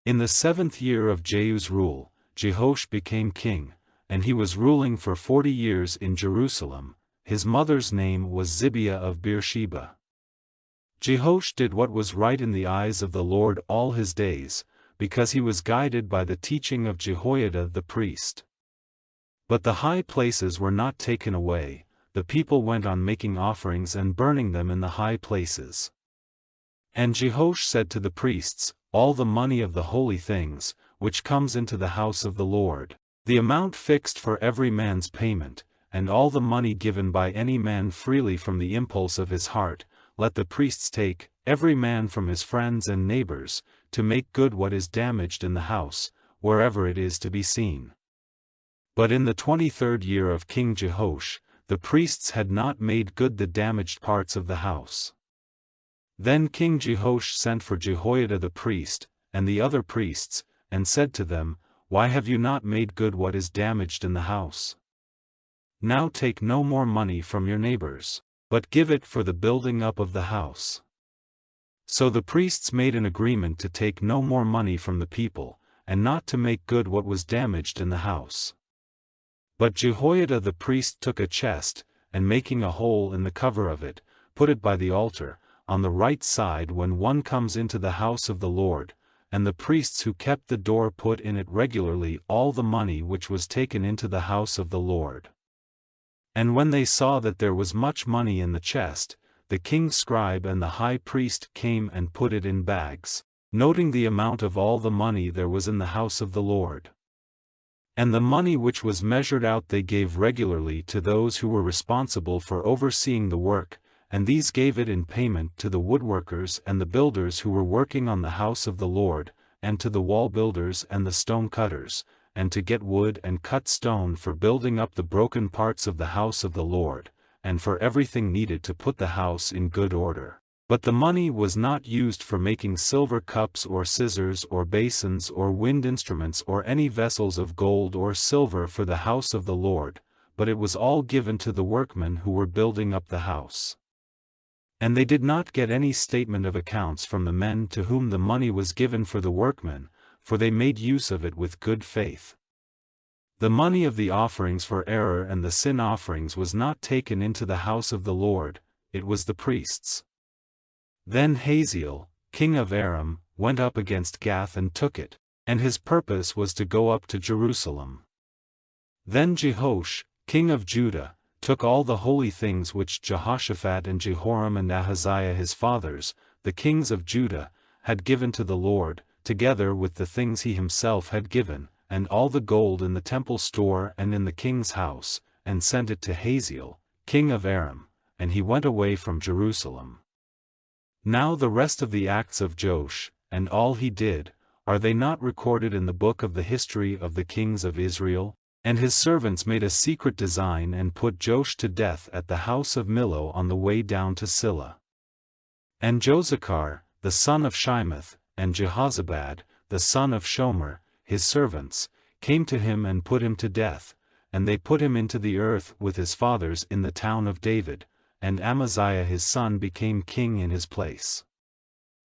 In the 7th year of Jehu's rule, Jehoash became king, and he was ruling for 40 years in Jerusalem. His mother's name was Zibiah of Beersheba. Jehoash did what was right in the eyes of the Lord all his days, because he was guided by the teaching of Jehoiada the priest. But the high places were not taken away, the people went on making offerings and burning them in the high places. And Jehoash said to the priests, all the money of the holy things, which comes into the house of the Lord, the amount fixed for every man's payment, and all the money given by any man freely from the impulse of his heart, let the priests take, every man from his friends and neighbors, to make good what is damaged in the house, wherever it is to be seen. But in the 23rd year of King Jehoash, the priests had not made good the damaged parts of the house. Then King Jehoash sent for Jehoiada the priest, and the other priests, and said to them, why have you not made good what is damaged in the house? Now take no more money from your neighbors, but give it for the building up of the house. So the priests made an agreement to take no more money from the people, and not to make good what was damaged in the house. But Jehoiada the priest took a chest, and making a hole in the cover of it, put it by the altar, on the right side when one comes into the house of the Lord, and the priests who kept the door put in it regularly all the money which was taken into the house of the Lord. And when they saw that there was much money in the chest, the king's scribe and the high priest came and put it in bags, noting the amount of all the money there was in the house of the Lord. And the money which was measured out they gave regularly to those who were responsible for overseeing the work, and these gave it in payment to the woodworkers and the builders who were working on the house of the Lord, and to the wall builders and the stone cutters, and to get wood and cut stone for building up the broken parts of the house of the Lord, and for everything needed to put the house in good order. But the money was not used for making silver cups or scissors or basins or wind instruments or any vessels of gold or silver for the house of the Lord, but it was all given to the workmen who were building up the house. And they did not get any statement of accounts from the men to whom the money was given for the workmen, for they made use of it with good faith. The money of the offerings for error and the sin offerings was not taken into the house of the Lord, it was the priests. Then Hazael, king of Aram, went up against Gath and took it, and his purpose was to go up to Jerusalem. Then Jehoash, king of Judah, took all the holy things which Jehoshaphat and Jehoram and Ahaziah his fathers, the kings of Judah, had given to the Lord, together with the things he himself had given, and all the gold in the temple store and in the king's house, and sent it to Hazael, king of Aram, and he went away from Jerusalem. Now the rest of the acts of Joash, and all he did, are they not recorded in the book of the history of the kings of Israel? And his servants made a secret design and put Joash to death at the house of Millo on the way down to Silla. And Jozachar, the son of Shimeth, and Jehozabad, the son of Shomer, his servants, came to him and put him to death, and they put him into the earth with his fathers in the town of David, and Amaziah his son became king in his place.